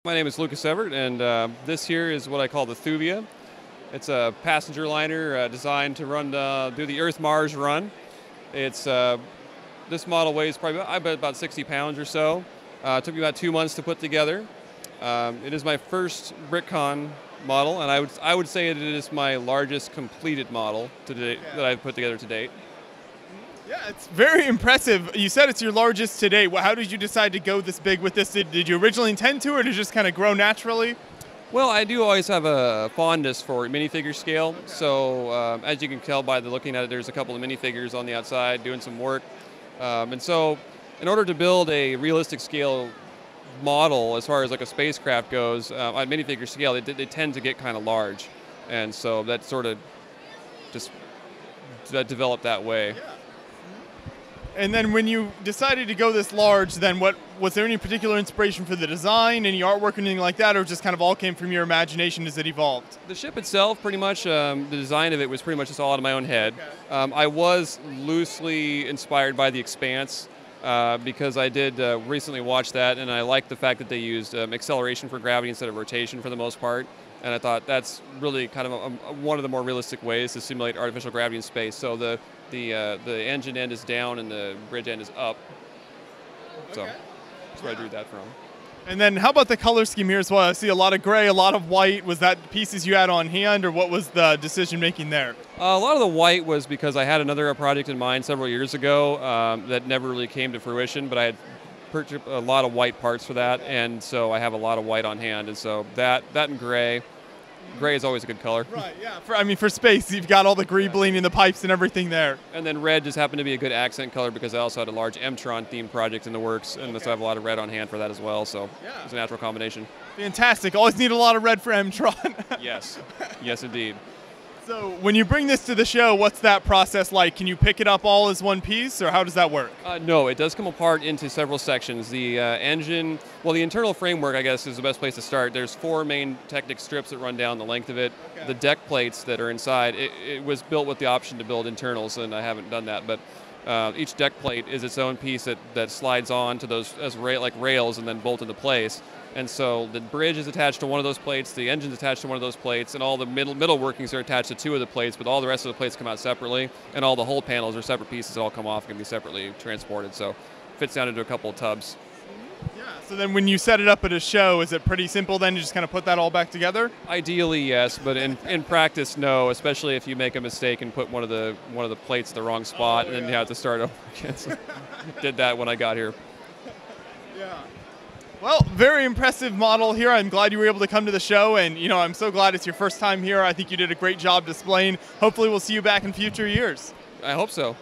My name is Lucas Evart, and this here is what I call the Thuvia. It's a passenger liner designed to run do the Earth-Mars run. It's this model weighs probably I bet about 60 pounds or so. It took me about 2 months to put together. It is my first BrickCon model, and I would say it is my largest completed model to date that I've put together to date. Yeah, it's very impressive. You said it's your largest to date. Well, how did you decide to go this big with this? Did you originally intend to, or did it just kind of grow naturally? Well, I do always have a fondness for minifigure scale. Okay. So as you can tell by looking at it, there's a couple of minifigures on the outside doing some work. And so in order to build a realistic scale model, as far as like a spacecraft goes, on minifigure scale, they tend to get kind of large. And so that sort of just developed that way. Yeah. And then when you decided to go this large, then was there any particular inspiration for the design, any artwork or anything like that, or just kind of all came from your imagination as it evolved? The ship itself, pretty much, the design of it was pretty much just all out of my own head. Okay. I was loosely inspired by The Expanse because I did recently watch that, and I liked the fact that they used acceleration for gravity instead of rotation for the most part. And I thought that's really kind of one of the more realistic ways to simulate artificial gravity in space. So the engine end is down and the bridge end is up. So that's where I drew that from. And then how about the color scheme here as well? I see a lot of gray, a lot of white. Was that pieces you had on hand, or what was the decision making there? A lot of the white was because I had another project in mind several years ago that never really came to fruition, but I had purchased a lot of white parts for that, and so I have a lot of white on hand, and so that and gray. Gray is always a good color. Right, yeah. For space, you've got all the greebling in the pipes and everything there. And then red just happened to be a good accent color because I also had a large M-Tron themed project in the works, and so I have a lot of red on hand for that as well, so it's a natural combination. Fantastic. Always need a lot of red for M-Tron. Yes. Yes, indeed. So when you bring this to the show, what's that process like? Can you pick it up all as one piece, or how does that work? No, it does come apart into several sections. The engine, well, the internal framework, I guess, is the best place to start. There's 4 main Technic strips that run down the length of it. Okay. The deck plates that are inside, it was built with the option to build internals, and I haven't done that, but each deck plate is its own piece that slides on to those as like rails and then bolt into place. And so the bridge is attached to one of those plates, the engine's attached to one of those plates, and all the middle workings are attached to 2 of the plates, but all the rest of the plates come out separately, and all the whole panels are separate pieces that all come off and can be separately transported. So it fits down into a couple of tubs. Yeah, so then when you set it up at a show, is it pretty simple then to just kind of put that all back together? Ideally, yes, but in practice, no, especially if you make a mistake and put one of the plates in the wrong spot, and then you have to start over again. So did that when I got here. Yeah. Well, very impressive model here. I'm glad you were able to come to the show, and I'm so glad it's your first time here. I think you did a great job displaying. Hopefully we'll see you back in future years. I hope so.